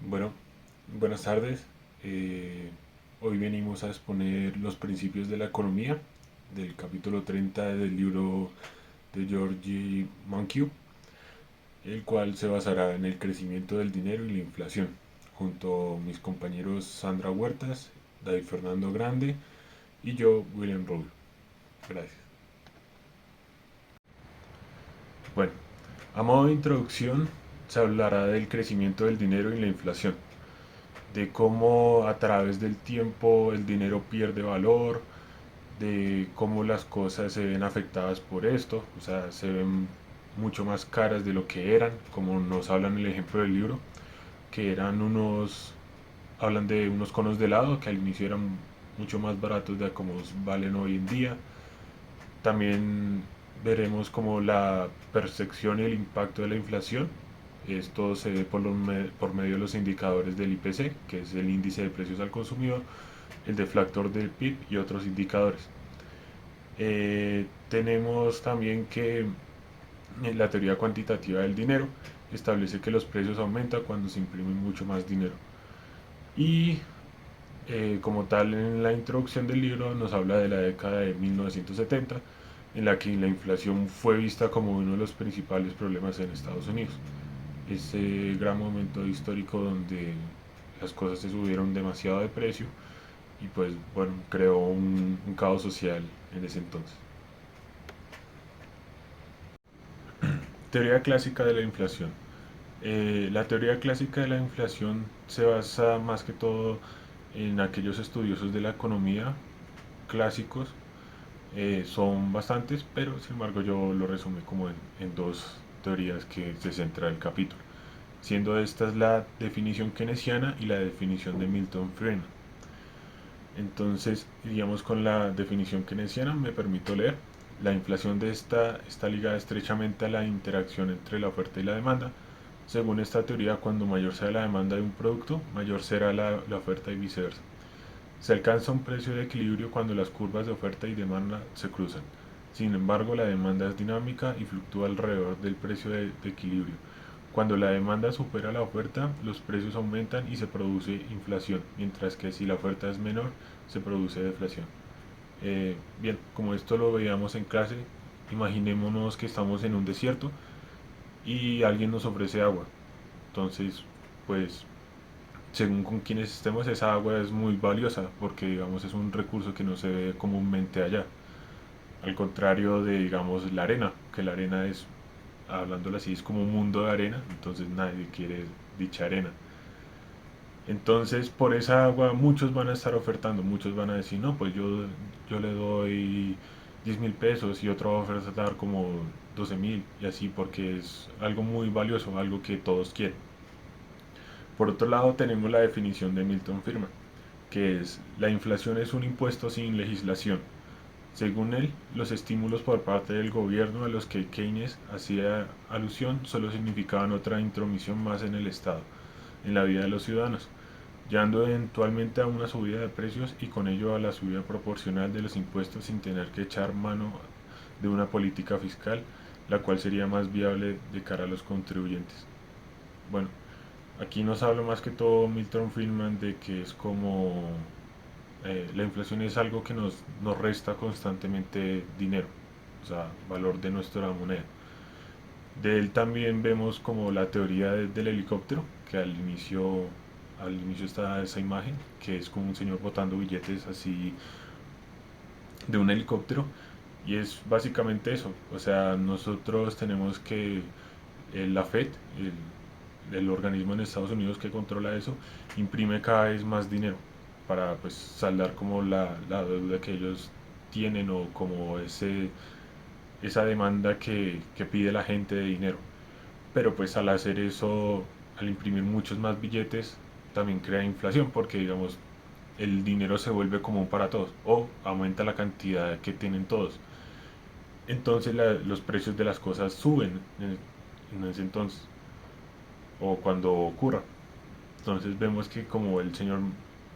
Bueno, buenas tardes. Eh, Hoy venimos a exponer los principios de la economía del capítulo 30 del libro de George Monbiot, el cual se basará en el crecimiento del dinero y la inflación, junto a mis compañeros Sandra Huertas, David Fernando Grande y yo, William Rubio. Gracias. Bueno, a modo de introducción, se hablará del crecimiento del dinero y la inflación, de cómo a través del tiempo el dinero pierde valor, de cómo las cosas se ven afectadas por esto, o sea, se ven mucho más caras de lo que eran, como nos hablan en el ejemplo del libro, que eran hablan de unos conos de helado que al inicio eran mucho más baratos de como valen hoy en día. También veremos como la percepción y el impacto de la inflación. Esto se ve por medio de los indicadores del IPC, que es el índice de precios al consumidor, el deflactor del PIB y otros indicadores. Tenemos también que la teoría cuantitativa del dinero establece que los precios aumentan cuando se imprime mucho más dinero. Y como tal, en la introducción del libro nos habla de la década de 1970, en la que la inflación fue vista como uno de los principales problemas en Estados Unidos. Ese gran momento histórico donde las cosas se subieron demasiado de precio y pues bueno, creó un caos social en ese entonces. Teoría clásica de la inflación. La teoría clásica de la inflación se basa más que todo en aquellos estudiosos de la economía clásicos. Son bastantes, pero sin embargo yo lo resumí como en dos teorías que se centra el capítulo, siendo estas la definición keynesiana y la definición de Milton Friedman. Entonces, iríamos con la definición keynesiana, me permito leer. La inflación de esta está ligada estrechamente a la interacción entre la oferta y la demanda. Según esta teoría, cuando mayor sea la demanda de un producto, mayor será la oferta y viceversa. Se alcanza un precio de equilibrio cuando las curvas de oferta y demanda se cruzan. Sin embargo, la demanda es dinámica y fluctúa alrededor del precio de equilibrio. Cuando la demanda supera la oferta, los precios aumentan y se produce inflación, mientras que si la oferta es menor, se produce deflación. Bien, como esto lo veíamos en clase, imaginémonos que estamos en un desierto y alguien nos ofrece agua. Entonces, pues, según con quienes estemos, esa agua es muy valiosa porque, digamos, es un recurso que no se ve comúnmente allá. Al contrario de, digamos, la arena, que la arena es, hablándolo así, es como un mundo de arena, entonces nadie quiere dicha arena. Entonces, por esa agua muchos van a estar ofertando, muchos van a decir, no, pues yo le doy 10.000 pesos y otro va a ofertar como 12.000 y así porque es algo muy valioso, algo que todos quieren. Por otro lado, tenemos la definición de Milton Friedman, que es la inflación es un impuesto sin legislación. Según él, los estímulos por parte del gobierno a los que Keynes hacía alusión solo significaban otra intromisión más en el Estado, en la vida de los ciudadanos, llevando eventualmente a una subida de precios y con ello a la subida proporcional de los impuestos sin tener que echar mano de una política fiscal, la cual sería más viable de cara a los contribuyentes. Bueno, aquí nos habla más que todo Milton Friedman de que es como la inflación es algo que nos resta constantemente dinero, o sea, valor de nuestra moneda. De él también vemos como la teoría del helicóptero, que al inicio está esa imagen, que es como un señor botando billetes así de un helicóptero, y es básicamente eso, o sea, nosotros tenemos que la Fed, el organismo en Estados Unidos que controla eso, imprime cada vez más dinero para pues saldar como la deuda que ellos tienen o como esa demanda que pide la gente de dinero. Pero pues al hacer eso, al imprimir muchos más billetes, también crea inflación porque digamos el dinero se vuelve común para todos o aumenta la cantidad que tienen todos. Entonces los precios de las cosas suben en ese entonces o cuando ocurra. Entonces vemos que como el señor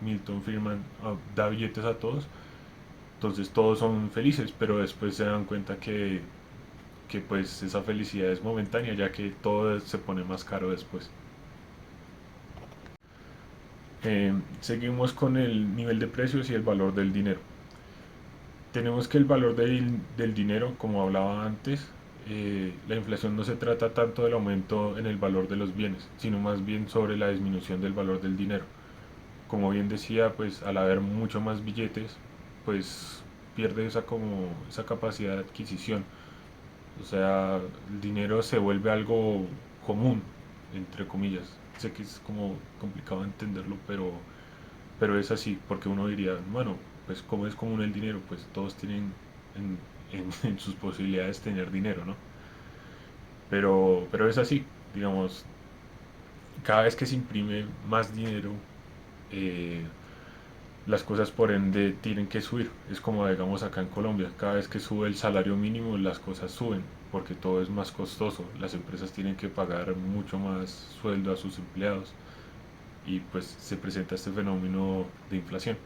Milton Friedman da billetes a todos, entonces todos son felices, pero después se dan cuenta que pues esa felicidad es momentánea, ya que todo se pone más caro después. Seguimos con el nivel de precios y el valor del dinero. Tenemos que el valor del dinero, como hablaba antes, la inflación no se trata tanto del aumento en el valor de los bienes, sino más bien sobre la disminución del valor del dinero. Como bien decía, pues al haber mucho más billetes, pues pierde esa capacidad de adquisición. O sea, el dinero se vuelve algo común, entre comillas. Sé que es como complicado entenderlo, pero es así, porque uno diría, bueno, pues como es común el dinero, pues todos tienen en sus posibilidades tener dinero, ¿no? Pero es así, digamos, cada vez que se imprime más dinero, eh, las cosas por ende tienen que subir. Es como digamos acá en Colombia, cada vez que sube el salario mínimo las cosas suben, porque todo es más costoso. Las empresas tienen que pagar mucho más sueldo a sus empleados y pues se presenta este fenómeno de inflación.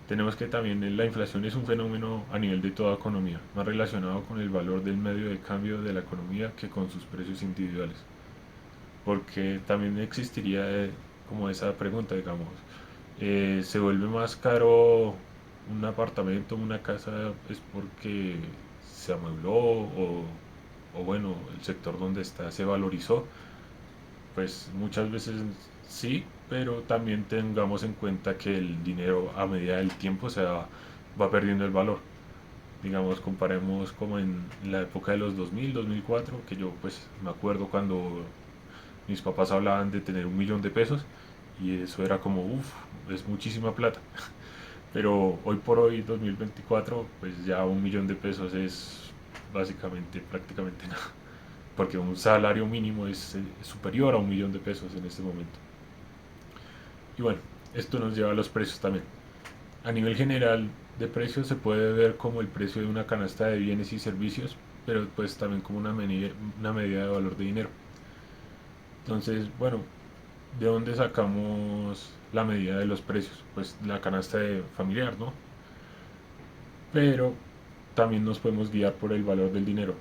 Tenemos que también la inflación es un fenómeno a nivel de toda economía, más relacionado con el valor del medio de cambio de la economía que con sus precios individuales. Porque también existiría como esa pregunta, digamos, ¿se vuelve más caro un apartamento, una casa, es porque se amuebló o bueno, el sector donde está se valorizó? Pues muchas veces sí, pero también tengamos en cuenta que el dinero a medida del tiempo va perdiendo el valor. Digamos, comparemos como en la época de los 2000, 2004, que yo pues me acuerdo cuando mis papás hablaban de tener 1 millón de pesos y eso era como, uff, es muchísima plata. Pero hoy por hoy, 2024, pues ya 1 millón de pesos es básicamente prácticamente nada. Porque un salario mínimo es superior a 1 millón de pesos en este momento. Y bueno, esto nos lleva a los precios también. A nivel general de precios se puede ver como el precio de una canasta de bienes y servicios, pero pues también como una medida de valor de dinero. Entonces, bueno, ¿de dónde sacamos la medida de los precios? Pues la canasta de familiar, ¿no? Pero también nos podemos guiar por el valor del dinero.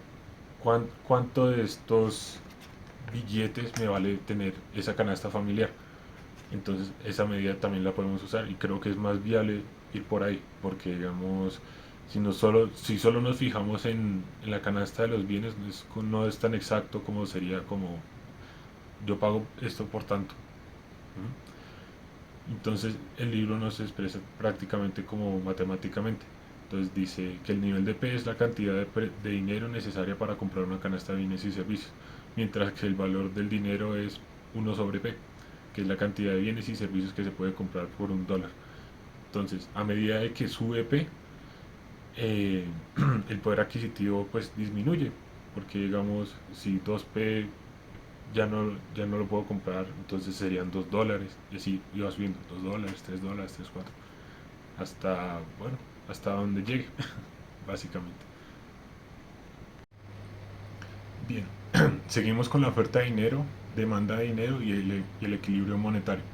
¿Cuánto de estos billetes me vale tener esa canasta familiar? Entonces esa medida también la podemos usar y creo que es más viable ir por ahí, porque digamos, si solo nos fijamos en la canasta de los bienes, no es tan exacto como sería como yo pago esto por tanto. ¿Mm? Entonces el libro nos expresa prácticamente como matemáticamente. Entonces dice que el nivel de P es la cantidad de dinero necesaria para comprar una canasta de bienes y servicios, mientras que el valor del dinero es 1/P, que es la cantidad de bienes y servicios que se puede comprar por $1. Entonces, a medida de que sube P, eh, el poder adquisitivo pues disminuye, porque digamos, si 2P ya no lo puedo comprar, entonces serían $2, y así iba subiendo, $2, $3, 3 4 hasta, bueno, hasta donde llegue, básicamente. Bien, seguimos con la oferta de dinero, demanda de dinero y el equilibrio monetario.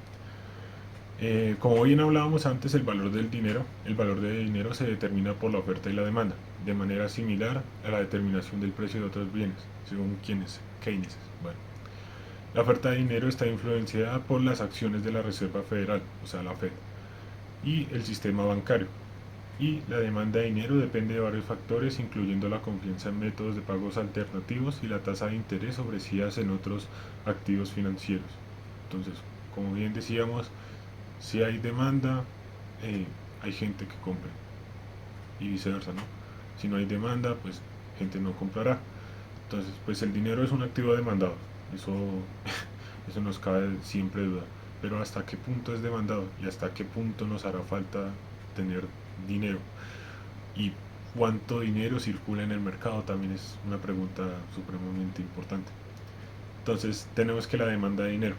Como bien hablábamos antes, el valor de dinero se determina por la oferta y la demanda, de manera similar a la determinación del precio de otros bienes, según quienes, Keynes. Bueno, la oferta de dinero está influenciada por las acciones de la Reserva Federal, o sea, la Fed, y el sistema bancario. Y la demanda de dinero depende de varios factores, incluyendo la confianza en métodos de pagos alternativos y la tasa de interés ofrecidas en otros activos financieros. Entonces, como bien decíamos, si hay demanda, hay gente que compre y viceversa, ¿no? Si no hay demanda, pues gente no comprará. Entonces, pues el dinero es un activo demandado, eso, eso nos cabe siempre duda. Pero ¿hasta qué punto es demandado y hasta qué punto nos hará falta tener dinero? ¿Y cuánto dinero circula en el mercado? También es una pregunta supremamente importante. Entonces tenemos que la demanda de dinero.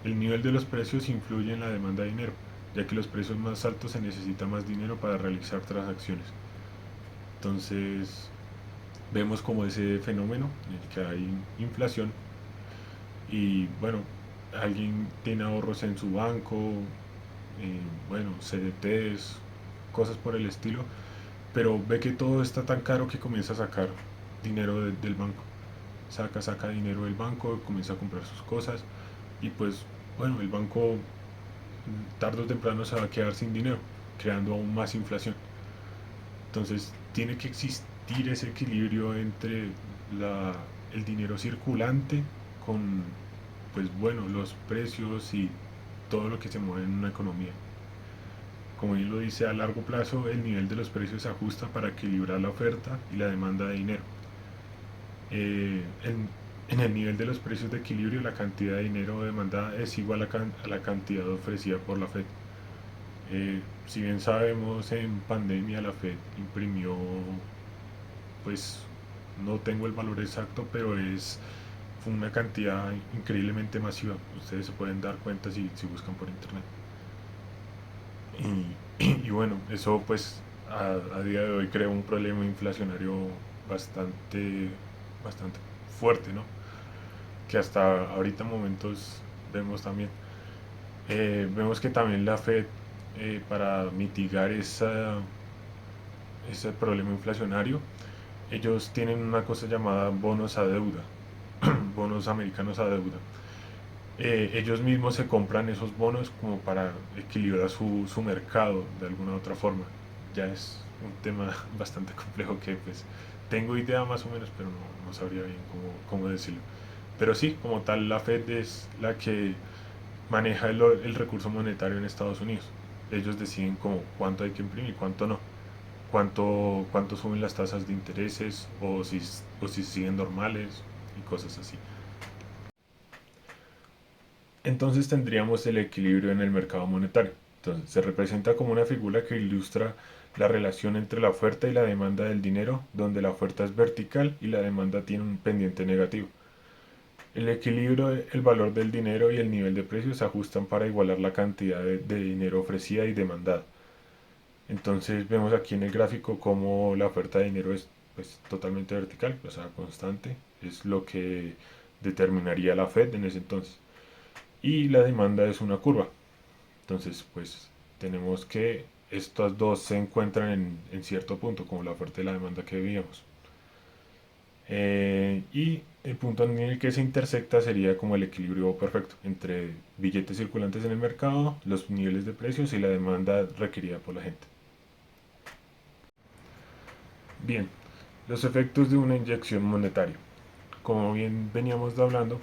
El nivel de los precios influye en la demanda de dinero, ya que los precios más altos se necesita más dinero para realizar transacciones. Entonces vemos como ese fenómeno en el que hay inflación y bueno, alguien tiene ahorros en su banco, bueno, CDTs, cosas por el estilo, pero ve que todo está tan caro que comienza a sacar dinero del banco. Saca dinero del banco, comienza a comprar sus cosas y pues bueno, el banco tarde o temprano se va a quedar sin dinero, creando aún más inflación. Entonces tiene que existir ese equilibrio entre el dinero circulante con, pues bueno, los precios y todo lo que se mueve en una economía. Como bien lo dice, a largo plazo el nivel de los precios se ajusta para equilibrar la oferta y la demanda de dinero. En el nivel de los precios de equilibrio, la cantidad de dinero demandada es igual a la cantidad ofrecida por la Fed. Si bien sabemos, en pandemia la Fed imprimió, pues no tengo el valor exacto, pero fue una cantidad increíblemente masiva. Ustedes se pueden dar cuenta si buscan por internet. Y bueno, eso pues a día de hoy crea un problema inflacionario bastante, bastante fuerte, ¿no? Que hasta ahorita momentos vemos también. Vemos que también la Fed, para mitigar ese problema inflacionario, ellos tienen una cosa llamada bonos a deuda, bonos americanos a deuda. Ellos mismos se compran esos bonos como para equilibrar su mercado de alguna otra forma. Ya es un tema bastante complejo que pues tengo idea más o menos, pero no sabría bien cómo decirlo. Pero sí, como tal, la Fed es la que maneja el recurso monetario en Estados Unidos. Ellos deciden como cuánto hay que imprimir y cuánto no. Cuánto suben las tasas de intereses o si siguen normales y cosas así. Entonces tendríamos el equilibrio en el mercado monetario. Entonces se representa como una figura que ilustra la relación entre la oferta y la demanda del dinero, donde la oferta es vertical y la demanda tiene un pendiente negativo. El equilibrio, el valor del dinero y el nivel de precios se ajustan para igualar la cantidad de dinero ofrecida y demandada. Entonces vemos aquí en el gráfico cómo la oferta de dinero es pues, totalmente vertical, o sea, constante. Es lo que determinaría la Fed en ese entonces. Y la demanda es una curva. Entonces, pues tenemos que estas dos se encuentran en cierto punto, como la oferta y la demanda que veíamos. Y el punto en el que se intersecta sería como el equilibrio perfecto entre billetes circulantes en el mercado, los niveles de precios y la demanda requerida por la gente. Bien, los efectos de una inyección monetaria. Como bien veníamos hablando,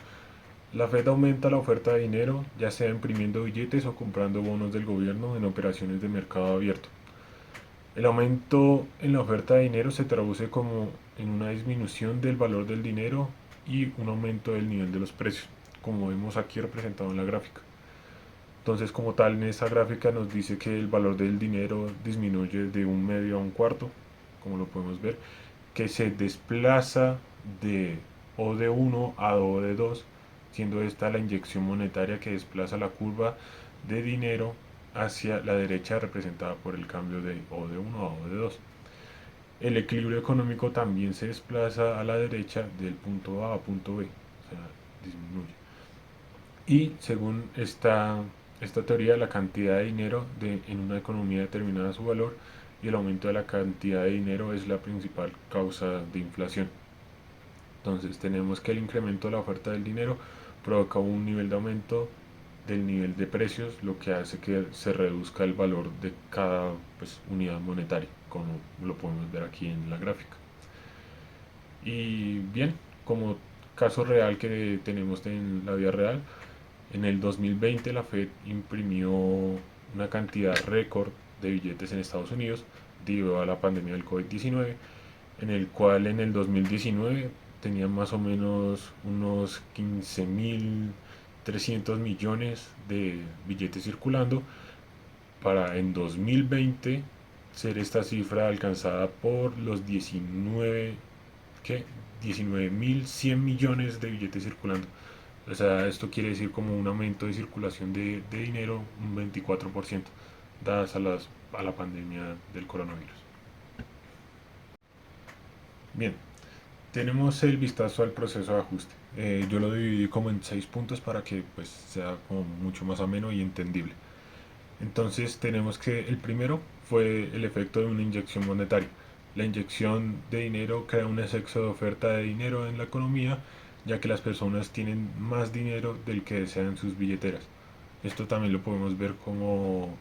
la Fed aumenta la oferta de dinero, ya sea imprimiendo billetes o comprando bonos del gobierno en operaciones de mercado abierto. El aumento en la oferta de dinero se traduce como en una disminución del valor del dinero y un aumento del nivel de los precios, como vemos aquí representado en la gráfica. Entonces, como tal, en esta gráfica nos dice que el valor del dinero disminuye de un medio a un cuarto, como lo podemos ver, que se desplaza de O de 1 a O de 2, siendo esta la inyección monetaria que desplaza la curva de dinero hacia la derecha, representada por el cambio de O de 1 a O de 2. El equilibrio económico también se desplaza a la derecha del punto A punto B, o sea, disminuye. Y según esta teoría, la cantidad de dinero en una economía determina su valor y el aumento de la cantidad de dinero es la principal causa de inflación. Entonces tenemos que el incremento de la oferta del dinero provoca un nivel de aumento del nivel de precios, lo que hace que se reduzca el valor de cada pues, unidad monetaria, como lo podemos ver aquí en la gráfica. Y bien, como caso real que tenemos en la vida real, en el 2020 la Fed imprimió una cantidad récord de billetes en Estados Unidos debido a la pandemia del COVID-19, en el cual en el 2019 tenía más o menos unos 15.300 millones de billetes circulando, para en 2020 ser esta cifra alcanzada por los 19.100 millones de billetes circulando. O sea, esto quiere decir como un aumento de circulación de dinero un 24%, dadas a la pandemia del coronavirus. Bien, tenemos el vistazo al proceso de ajuste. Yo lo dividí como en 6 puntos para que pues, sea como mucho más ameno y entendible. Entonces tenemos que el primero fue el efecto de una inyección monetaria. La inyección de dinero crea un exceso de oferta de dinero en la economía, ya que las personas tienen más dinero del que desean sus billeteras. Esto también lo podemos ver como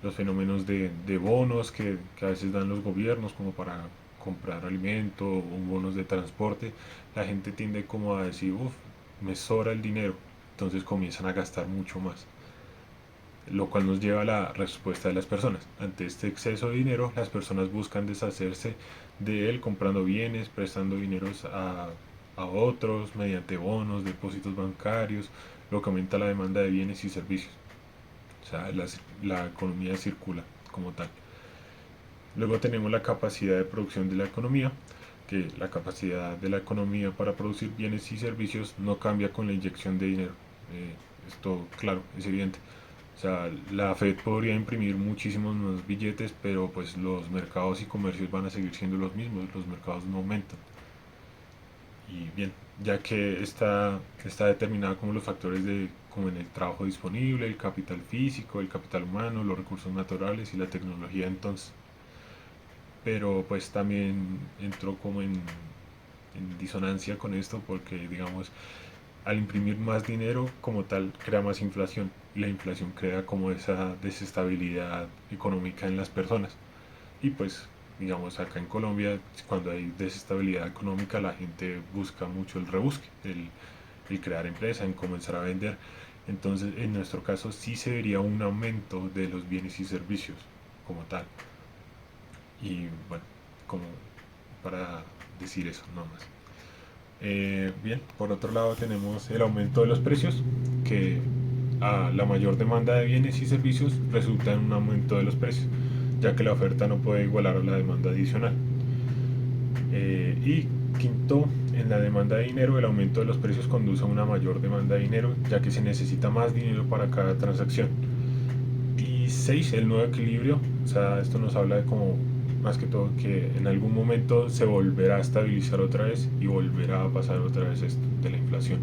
los fenómenos de bonos que a veces dan los gobiernos como para comprar alimento o bonos de transporte. La gente tiende como a decir, uff, me sobra el dinero, entonces comienzan a gastar mucho más, lo cual nos lleva a la respuesta de las personas. Ante este exceso de dinero, las personas buscan deshacerse de él comprando bienes, prestando dineros a otros mediante bonos, depósitos bancarios, lo que aumenta la demanda de bienes y servicios. O sea, la economía circula como tal. Luego tenemos la capacidad de producción de la economía, que la capacidad de la economía para producir bienes y servicios no cambia con la inyección de dinero. Esto, claro, es evidente. O sea, la Fed podría imprimir muchísimos más billetes, pero pues los mercados y comercios van a seguir siendo los mismos, los mercados no aumentan. Y bien, ya que está determinada como los factores de como en el trabajo disponible, el capital físico, el capital humano, los recursos naturales y la tecnología entonces. Pero pues también entró como en disonancia con esto porque digamos al imprimir más dinero como tal crea más inflación y la inflación crea como esa desestabilidad económica en las personas y pues digamos acá en Colombia cuando hay desestabilidad económica la gente busca mucho el rebusque, el crear empresa, en comenzar a vender. Entonces en nuestro caso sí se vería un aumento de los bienes y servicios como tal. Y bueno, como para decir eso, no más. Bien, por otro lado tenemos el aumento de los precios, que a la mayor demanda de bienes y servicios resulta en un aumento de los precios, ya que la oferta no puede igualar a la demanda adicional. Y quinto, en la demanda de dinero, el aumento de los precios conduce a una mayor demanda de dinero, ya que se necesita más dinero para cada transacción. Y 6 el nuevo equilibrio. O sea, esto nos habla de como más que todo que en algún momento se volverá a estabilizar otra vez y volverá a pasar otra vez esto de la inflación.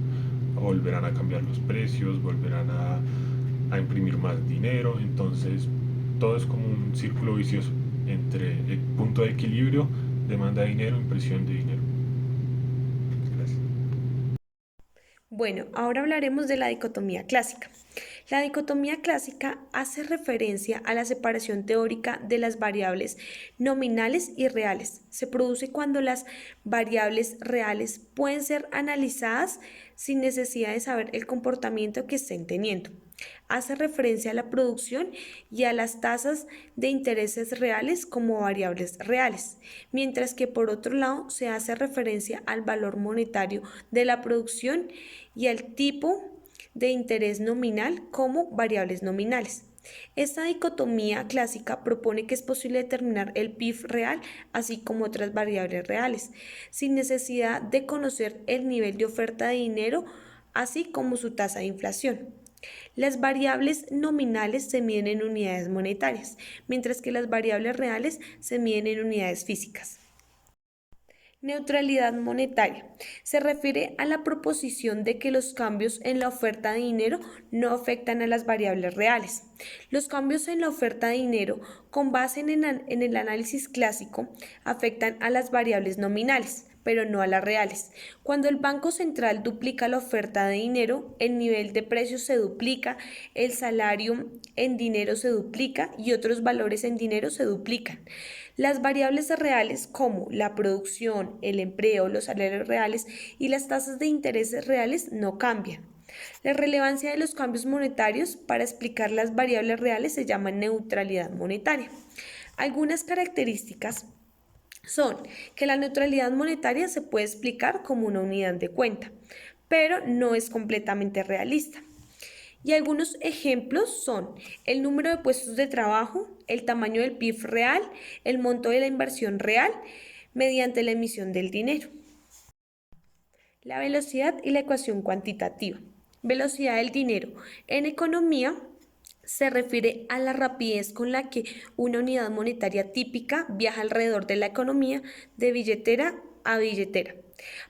Volverán a cambiar los precios, volverán a imprimir más dinero, entonces todo es como un círculo vicioso entre el punto de equilibrio, demanda de dinero, impresión de dinero. Gracias. Bueno, ahora hablaremos de la dicotomía clásica. La dicotomía clásica hace referencia a la separación teórica de las variables nominales y reales. Se produce cuando las variables reales pueden ser analizadas sin necesidad de saber el comportamiento que estén teniendo. Hace referencia a la producción y a las tasas de intereses reales como variables reales, mientras que por otro lado se hace referencia al valor monetario de la producción y al tipo de interés nominal como variables nominales. Esta dicotomía clásica propone que es posible determinar el PIB real, así como otras variables reales, sin necesidad de conocer el nivel de oferta de dinero, así como su tasa de inflación. Las variables nominales se miden en unidades monetarias, mientras que las variables reales se miden en unidades físicas. Neutralidad monetaria. Se refiere a la proposición de que los cambios en la oferta de dinero no afectan a las variables reales. Los cambios en la oferta de dinero, con base en el análisis clásico, afectan a las variables nominales, pero no a las reales. Cuando el Banco Central duplica la oferta de dinero, el nivel de precios se duplica, el salario en dinero se duplica y otros valores en dinero se duplican. Las variables reales como la producción, el empleo, los salarios reales y las tasas de intereses reales no cambian. La relevancia de los cambios monetarios para explicar las variables reales se llama neutralidad monetaria. Algunas características son que la neutralidad monetaria se puede explicar como una unidad de cuenta, pero no es completamente realista. Y algunos ejemplos son el número de puestos de trabajo, el tamaño del PIB real, el monto de la inversión real mediante la emisión del dinero. La velocidad y la ecuación cuantitativa. Velocidad del dinero. En economía se refiere a la rapidez con la que una unidad monetaria típica viaja alrededor de la economía de billetera a billetera.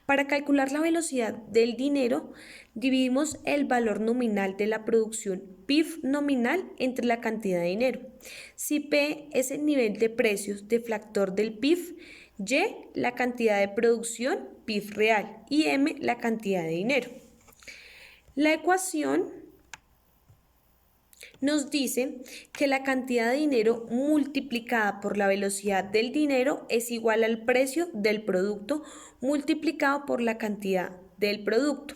Para calcular la velocidad del dinero, dividimos el valor nominal de la producción PIB nominal entre la cantidad de dinero. Si P es el nivel de precios deflactor del PIB, Y la cantidad de producción PIB real y M la cantidad de dinero. La ecuación Nos dice que la cantidad de dinero multiplicada por la velocidad del dinero es igual al precio del producto multiplicado por la cantidad del producto.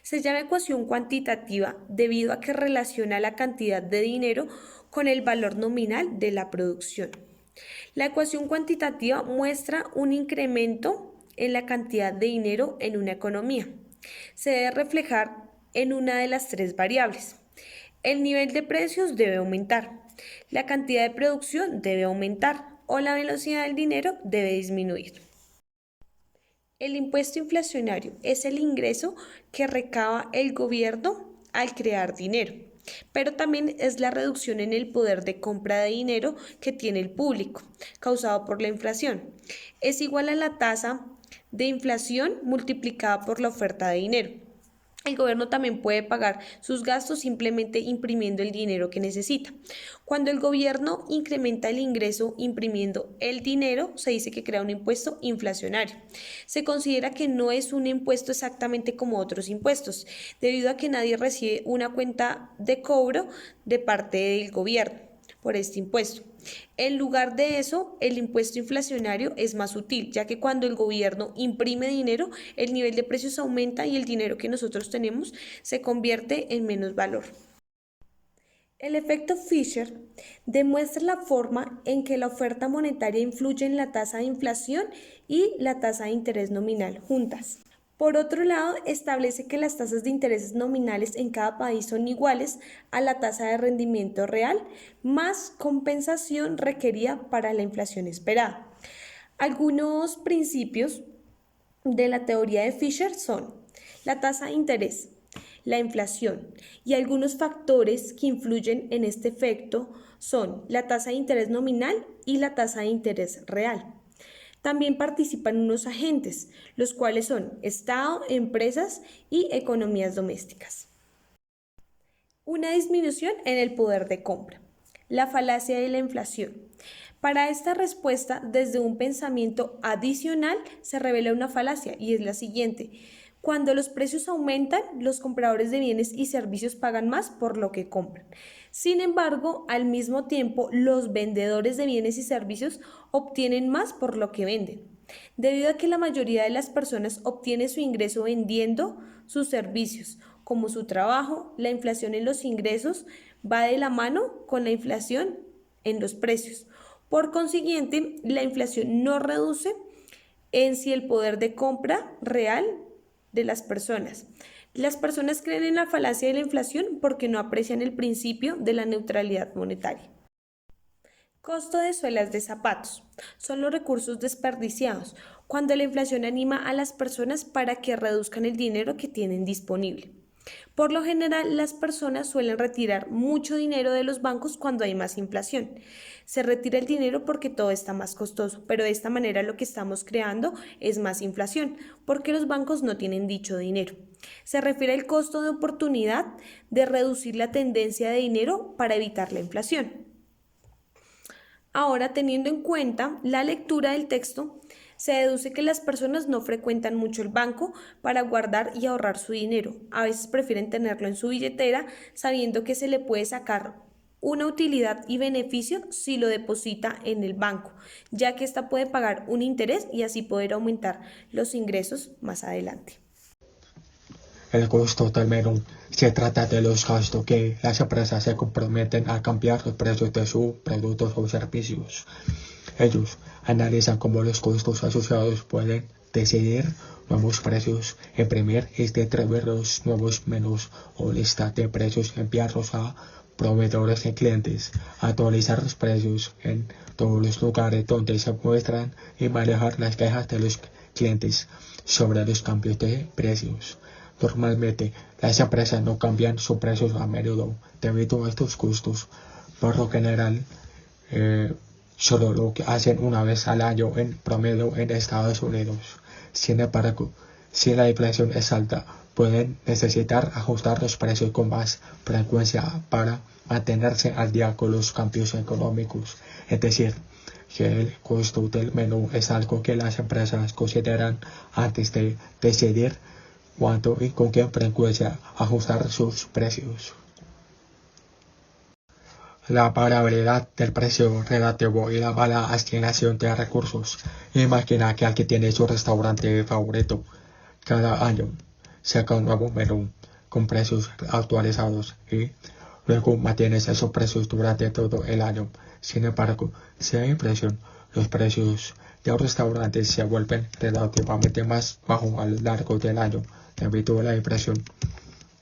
Se llama ecuación cuantitativa debido a que relaciona la cantidad de dinero con el valor nominal de la producción. La ecuación cuantitativa muestra un incremento en la cantidad de dinero en una economía. Se debe reflejar en una de las tres variables. El nivel de precios debe aumentar, la cantidad de producción debe aumentar o la velocidad del dinero debe disminuir. El impuesto inflacionario es el ingreso que recaba el gobierno al crear dinero, pero también es la reducción en el poder de compra de dinero que tiene el público, causado por la inflación. Es igual a la tasa de inflación multiplicada por la oferta de dinero. El gobierno también puede pagar sus gastos simplemente imprimiendo el dinero que necesita. Cuando el gobierno incrementa el ingreso imprimiendo el dinero, se dice que crea un impuesto inflacionario. Se considera que no es un impuesto exactamente como otros impuestos, debido a que nadie recibe una cuenta de cobro de parte del gobierno por este impuesto. En lugar de eso, el impuesto inflacionario es más útil, ya que cuando el gobierno imprime dinero, el nivel de precios aumenta y el dinero que nosotros tenemos se convierte en menos valor. El efecto Fisher demuestra la forma en que la oferta monetaria influye en la tasa de inflación y la tasa de interés nominal juntas. Por otro lado, establece que las tasas de intereses nominales en cada país son iguales a la tasa de rendimiento real más compensación requerida para la inflación esperada. Algunos principios de la teoría de Fisher son la tasa de interés, la inflación y algunos factores que influyen en este efecto son la tasa de interés nominal y la tasa de interés real. También participan unos agentes, los cuales son Estado, empresas y economías domésticas. Una disminución en el poder de compra. La falacia de la inflación. Para esta respuesta, desde un pensamiento adicional, se revela una falacia y es la siguiente. Cuando los precios aumentan, los compradores de bienes y servicios pagan más por lo que compran. Sin embargo, al mismo tiempo, los vendedores de bienes y servicios obtienen más por lo que venden. Debido a que la mayoría de las personas obtiene su ingreso vendiendo sus servicios, como su trabajo, la inflación en los ingresos va de la mano con la inflación en los precios. Por consiguiente, la inflación no reduce en sí el poder de compra real de las personas. Las personas creen en la falacia de la inflación porque no aprecian el principio de la neutralidad monetaria. Costo de suelas de zapatos. Son los recursos desperdiciados cuando la inflación anima a las personas para que reduzcan el dinero que tienen disponible. Por lo general, las personas suelen retirar mucho dinero de los bancos cuando hay más inflación. Se retira el dinero porque todo está más costoso, pero de esta manera lo que estamos creando es más inflación, porque los bancos no tienen dicho dinero. Se refiere al costo de oportunidad de reducir la tendencia de dinero para evitar la inflación. Ahora, teniendo en cuenta la lectura del texto, se deduce que las personas no frecuentan mucho el banco para guardar y ahorrar su dinero. A veces prefieren tenerlo en su billetera sabiendo que se le puede sacar una utilidad y beneficio si lo deposita en el banco, ya que ésta puede pagar un interés y así poder aumentar los ingresos más adelante. El costo del menú se trata de los gastos que las empresas se comprometen a cambiar los precios de sus productos o servicios. Ellos analizan cómo los costos asociados pueden decidir nuevos precios, imprimir y distribuir los nuevos menús o listas de precios, enviarlos a proveedores y clientes, actualizar los precios en todos los lugares donde se muestran y manejar las quejas de los clientes sobre los cambios de precios. Normalmente, las empresas no cambian sus precios a menudo debido a estos costos. Por lo general, solo lo que hacen una vez al año en promedio en Estados Unidos. Sin embargo, si la inflación es alta, pueden necesitar ajustar los precios con más frecuencia para mantenerse al día con los cambios económicos. Es decir, que el costo del menú es algo que las empresas consideran antes de decidir cuánto y con qué frecuencia ajustar sus precios. la variabilidad del precio relativo y la mala asignación de recursos. Imagina que alguien tiene su restaurante favorito. Cada año saca un nuevo menú con precios actualizados y luego mantienes esos precios durante todo el año. Sin embargo, si hay inflación, los precios de un restaurante se vuelven relativamente más bajos a lo largo del año debido a la inflación.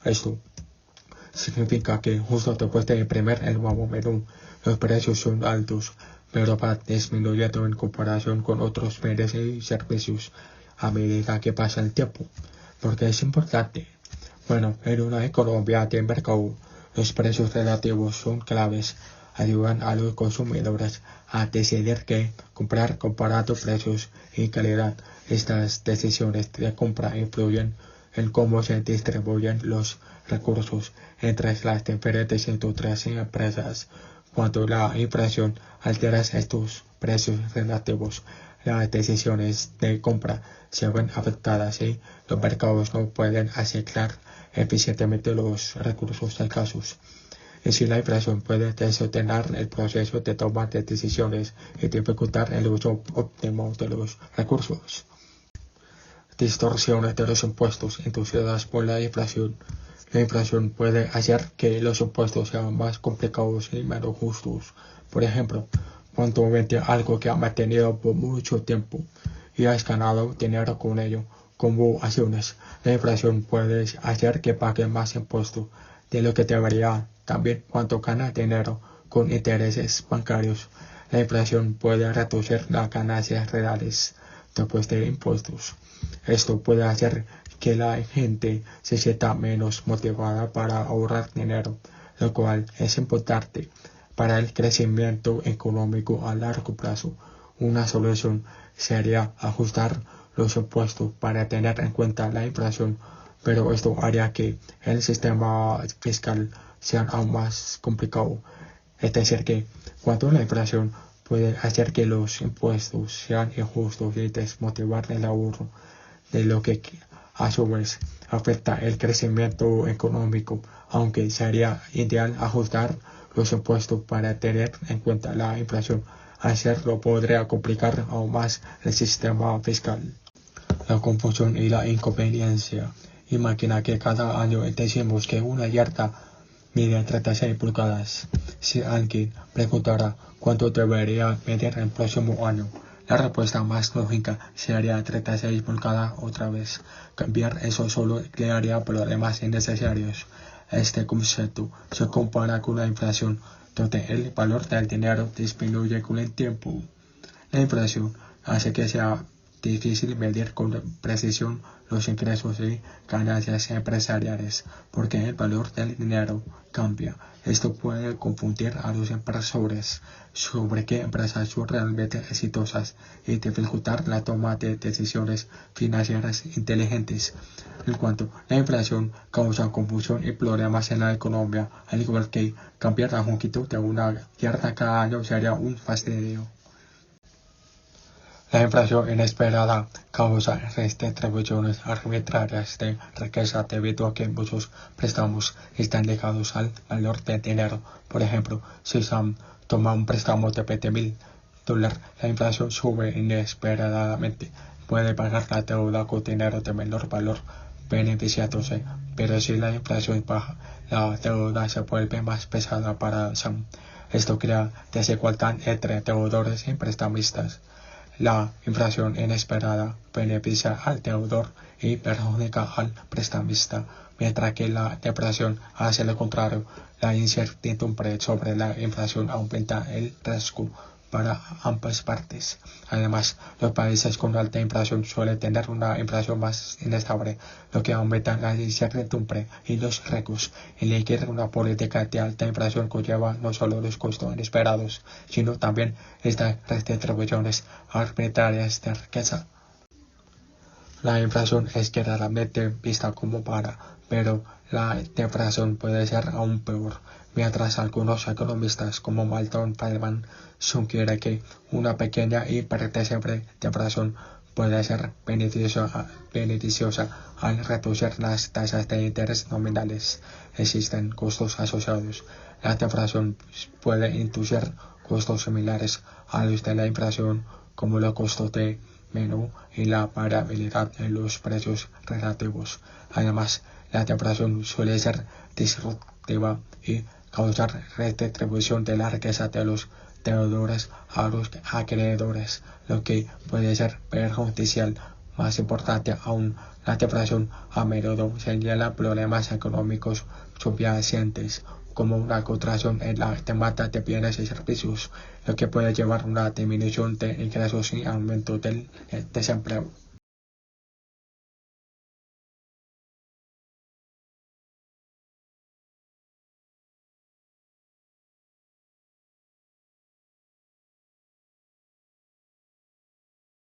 Esto significa que justo después de imprimir el nuevo menú, los precios son altos, pero van disminuyendo en comparación con otros bienes y servicios a medida que pasa el tiempo. Porque es importante. Bueno, en una economía de mercado, los precios relativos son claves. Ayudan a los consumidores a decidir qué comprar comparando precios y calidad. Estas decisiones de compra influyen en cómo se distribuyen los recursos entre las diferentes industrias y empresas. Cuando la inflación altera estos precios relativos, las decisiones de compra se ven afectadas y los mercados no pueden asignar eficientemente los recursos escasos. Y si la inflación puede desordenar el proceso de toma de decisiones y dificultar el uso óptimo de los recursos. Distorsiones de los impuestos inducidas por la inflación. La inflación puede hacer que los impuestos sean más complicados y menos justos. Por ejemplo, cuando vendes algo que has mantenido por mucho tiempo y has ganado dinero con ello, como acciones, la inflación puede hacer que pagues más impuestos de lo que debería. También cuando ganas dinero con intereses bancarios, la inflación puede reducir las ganancias reales después de impuestos. Esto puede hacer que la gente se sienta menos motivada para ahorrar dinero, lo cual es importante para el crecimiento económico a largo plazo. Una solución sería ajustar los impuestos para tener en cuenta la inflación, pero esto haría que el sistema fiscal sea aún más complicado. Es decir, que cuando la inflación puede hacer que los impuestos sean injustos y desmotivar el ahorro, de lo que a su vez afecta el crecimiento económico, aunque sería ideal ajustar los impuestos para tener en cuenta la inflación. Hacerlo podría complicar aún más el sistema fiscal. La confusión y la inconveniencia. Imagina que cada año decimos que una yarda mide 36 pulgadas. Si alguien preguntara cuánto debería medir el próximo año, la respuesta más lógica sería 36 pulgadas otra vez. Cambiar eso solo crearía problemas innecesarios. Este concepto se compara con la inflación, donde el valor del dinero disminuye con el tiempo. La inflación hace que sea difícil medir con precisión los ingresos y ganancias empresariales, porque el valor del dinero cambia. Esto puede confundir a los inversores sobre qué empresas son realmente exitosas y dificultar la toma de decisiones financieras inteligentes. En cuanto la inflación causa confusión y problemas en la economía, al igual que cambiar la longitud de una yarda cada año sería un fastidio. La inflación inesperada causa redistribuciones arbitrarias de riqueza debido a que muchos préstamos están ligados al valor del dinero. Por ejemplo, si Sam toma un préstamo de $20,000, la inflación sube inesperadamente. Puede pagar la deuda con dinero de menor valor, beneficiándose, pero si la inflación baja, la deuda se vuelve más pesada para Sam. Esto crea desigualdad entre deudores y prestamistas. La inflación inesperada beneficia al deudor y perjudica al prestamista, mientras que la depresión hace lo contrario. La incertidumbre sobre la inflación aumenta el riesgo para ambas partes. Además, los países con alta inflación suelen tener una inflación más inestable, lo que aumenta la incertidumbre y los riesgos. Elegir una política de alta inflación conlleva no solo los costos inesperados, sino también estas redistribuciones arbitrarias de riqueza. La inflación es generalmente vista como mala, pero la deflación puede ser aún peor. Mientras algunos economistas como Milton Friedman sugieren que una pequeña y predecible deflación puede ser beneficiosa al reducir las tasas de interés nominales. Existen costos asociados. La deflación puede inducir costos similares a los de la inflación, como los costos de menú y la variabilidad en los precios relativos. Además, la deflación suele ser disruptiva y causar redistribución de la riqueza de los deudores a los acreedores, lo que puede ser perjudicial. Más importante aún, la deflación a menudo señala problemas económicos subyacentes, como una contracción en la demanda de bienes y servicios, lo que puede llevar a una disminución de ingresos y aumento del desempleo.